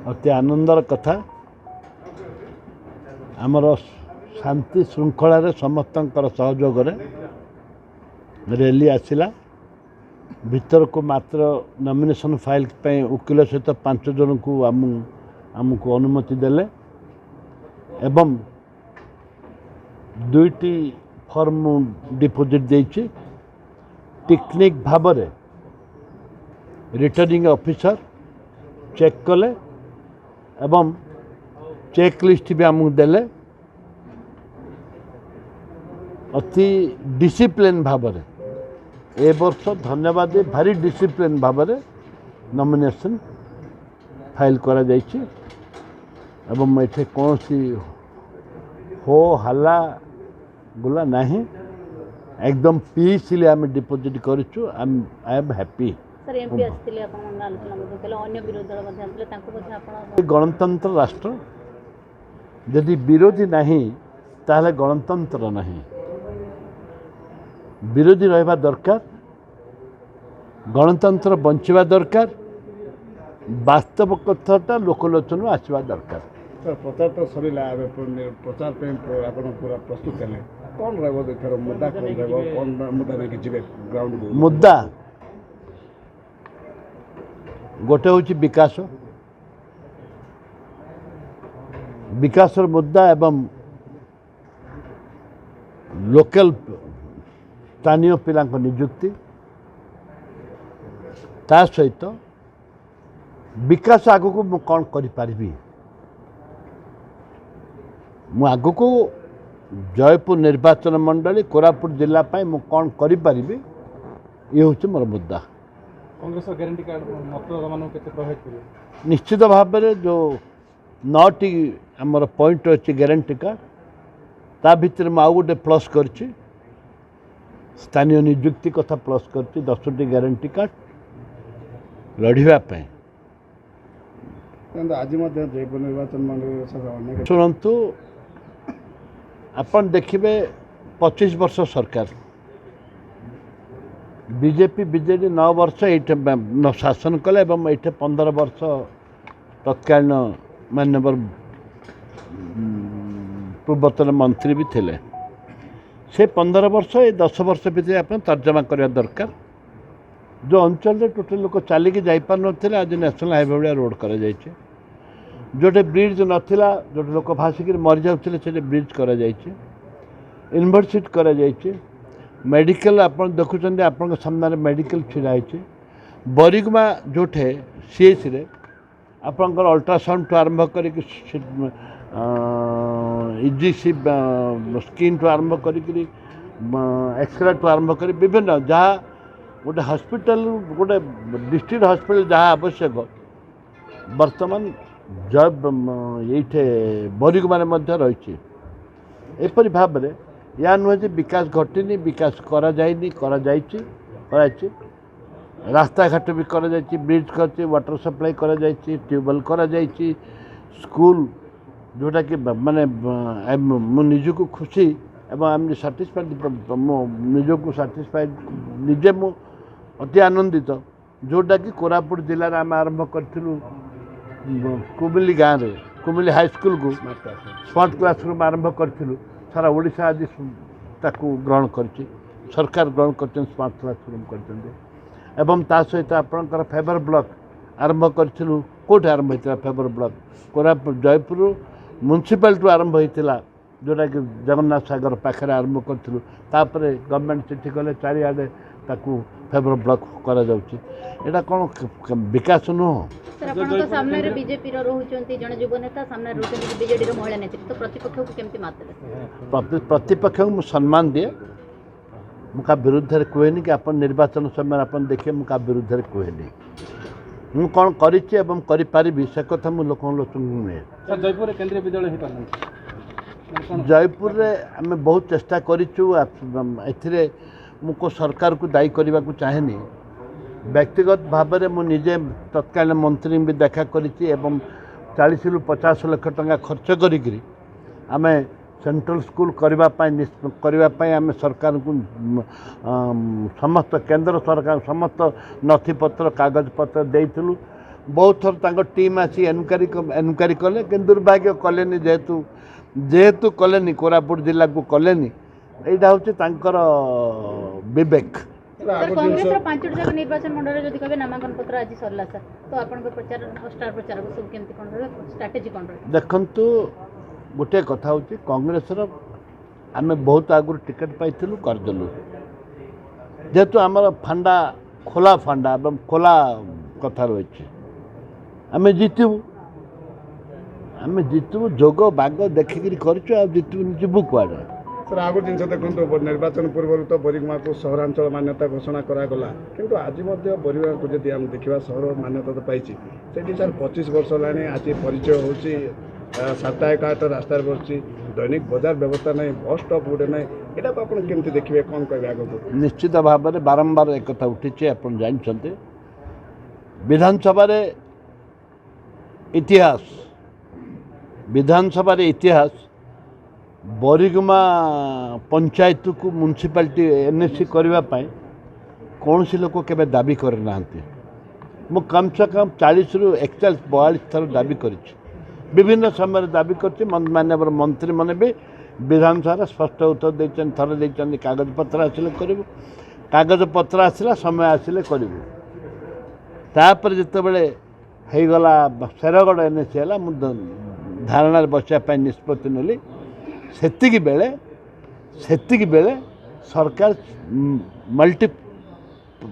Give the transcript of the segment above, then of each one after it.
अति आनंदर कथा आमर शांति श्रृंखला समस्त सहयोग रैली आसला भीतर को मात्र नॉमिनेशन फाइल वकिल सहित 5 जन को आमको अनुमति देले एवं 2टी फॉर्म डिपोजिट देछि टेक्निक भाव रिटर्निंग ऑफिसर चेक कले एवं चेक लिस्ट भी आमको देले अति डिसिप्लिन भाव ए वर्ष धन्यवाद भारी डिसिप्लिन भाव नॉमिनेशन फाइल करा जाइछि एवं एठे कौन सी हो हल्ला गुला नहीं एकदम पीसली आम डिपोजिट करूँ I am happy sir MP आस्थिले आपण आलोचना मध्ये केला अन्य विरोधी दल मध्ये आस्थिले तांको मध्ये आपण गणतंत्र राष्ट्र यदि विरोधी नहीं ताहले गणतंत्र नहीं विरोधी रहिबा दरकार गणतंत्र बंचिबा दरकार वास्तव कथाटा लोकलोचन आसवा दरकार सर प्रचार तो सरिला प्रचार आपण पूरा प्रस्तुत कले कौन रहबो एथर मुद्दा कौन रहबो कौन मुद्दा नहीं जिबे ग्राउंड को मुद्दा गोटे हूँ विकास विकासर मुद्दा एवं लोकल स्थानीय पिला निजुक्ति ता सहित विकास आग को मु कौन करि मु आग को जयपुर निर्वाचन मंडली कोरापुट जिला मु कौन करि ये हूँ मोर मुद्दा कांग्रेस ग्यारंटी कार्ड मतदाता मान केते प्रभावित करियो निश्चित भाव में जो 9टी आमर पॉइंट अच्छी ग्यारंटी कार्ड ता भितर आउ गोटे प्लस कर स्थानीय निजुक्ति कथा प्लस कर 10टी ग्यारंटी कार्ड लड़ापी आज जयपुर निर्वाचन मंडल शुणु आपन देखिए 25 वर्ष सरकार बीजेपी बीजेडी 9 वर्ष ये शासन कले एवं ये 15 वर्ष तत्कालीन माननीय पूर्वतन मंत्री भी थे से 15 वर्ष ये 10 वर्ष भितर आप तर्जमा करने दरकार जो अंचल टोटल लोक चलिकी जापार ना आज नेशनल हाईवे भाया रोड कर जोटे ब्रिज नाला जोटे लोक भासिक मरी जाते ब्रिज कर यूनिवर्सिटी कर मेडिकल आप देखुं आपण सामने मेडिकल छिड़ा बरिगुमा जोठे सीएस रे आपंकर अल्ट्रासाउंड टू आरंभ कर इजी स्किन टू आरंभ कर एक्सरे टू आरंभ कर विभिन्न जहाँ गोटे हॉस्पिटल गोटे डिस्ट्रिक्ट हॉस्पिटल जहाँ आवश्यक वर्तमान जब ये बरिगुमा रही एपरी भाव में या नुहे जे विकास घटनी विकास करा रास्ता घाट भी करा ब्रिज कर वाटर सप्लाई करा ट्यूबवेल करा स्कूल जोटा कि माने मु निजको खुशी एवं आम साटिस्फाइड निजको साटिस्फाइड निजे मु अति आनंदित जोटा कि कोरापुट जिले में आम आरंभ करूँ कुमिली गाँव में कुमिली हाईस्कल को स्मार्ट क्लासरूम आरंभ करूँ सारा ओडिशा आज ताकू ग्रहण कर सरकार ग्रहण कर स्मार्ट क्लासरूम कर एवं ता सहित आपणकर फेबर ब्लॉक आरंभ करूँ कौटे आरंभ होता फेबर ब्लॉक कोरापुट जयपुर म्युनिसिपालिटी आरंभ होता जोटा कि जगन्नाथ सागर पाखे आरंभ करूँ गवर्नमेंट चिठी कले चारिआडे ताकू फेबर ब्लॉक करा जाउची एटा कौन विकास नुह सर आपन सामने रे बीजेपी रो रहउचंती जने युवा नेता सामने रहउचंती बीजेडी रो महिला नेतृत्व प्रतिपक्ष को केमती मात देले प्रतिपक्ष को सम्मान दिए मुका विरुद्ध रे कहनी कि अपन निर्वाचन समय अपन देखिए मुका विरुद्ध रे कहनी मु कौन करिछि एवं करि पारिबि से कथा मु लोकन नुहे सर जयपुर केंद्रीय विद्यालय ही पालन जयपुर रे आमे बहुत चेष्टा करिछु एथिरे मुको सरकार को दायी करने को चाहेनी व्यक्तिगत भाव में मुझे तत्कालीन मंत्री भी देखा करी 40 ରୁ 50 लाख टंका खर्च करी आमे सेंट्रल स्कूल करने आम सरकार को समस्त केंद्र सरकार समस्त नथिपत्र कागज पत्र देइथिलु बहुत थर तांको टीम आसी एनक्वारी कले कि दुर्भाग्य कलेनी जेहेतु कलेनी कोरापुट जिला को कलेनी यहाँ हूँ तांकर विवेक सर कांग्रेस रो 5 जगह निर्वाचन मंडल जदि कहबे नामांकन पत्र आज सरला सर तो आपन प्रचार स्टार प्रचार को सब केमती कोन रहबे स्ट्रेटजी कोन रहबे देखंतु गोटे कथा हूँ कांग्रेस आम बहुत आगुरी टिकेट पाइलु करदेलु जेहेतु आमर फांडा खोला फांडा एवं खोला कथा रही आम जितबू जोग बाग देखिकी करूँ कुआड़े सर आगो जिन देखो निर्वाचन पूर्व तो बोरीगुमा को सहरांचल मान्यता घोषणा करागला किंतु आज बोरीगुमा को जब आम देखा सहर मान्यता तो पाई से सर 25 वर्ष है आज परिचय हो साप्ताहिक हाट रास्तार बसुची दैनिक बजार व्यवस्था नहीं बस स्टॉप गोटे ना यहाँ आप केमती देखिए कौन कहे आगे निश्चित भाव में बारंबार एक कथा उठी आप जानते विधानसभा इतिहास बोरीगुमा पंचायत को म्युनिसिपालिटी एनएससी करने कौन सी लोक के दाबी करना मु कम से कम 40 रु 41-42 थर दाबी कर विभिन्न समय दाबी कर माननीय मंत्री मैंने भी विधानसभा स्पष्ट उत्तर देते थर देते कागज पत्र आसिले करूँ कागज पत्र आसला समय आसिले करूँ तापर जितेबले होगला शेरगढ़ एनएससी है मुझे धारणा बसापी निष्पत्ति नेली सेतिकी बेले सरकार मल्टी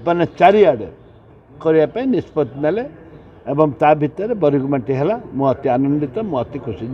माने चारिआडे करने निष्पत्ति नेले एवं ता भितर बोरीगुमाटी है मु अति आनंदित मु अति खुशी।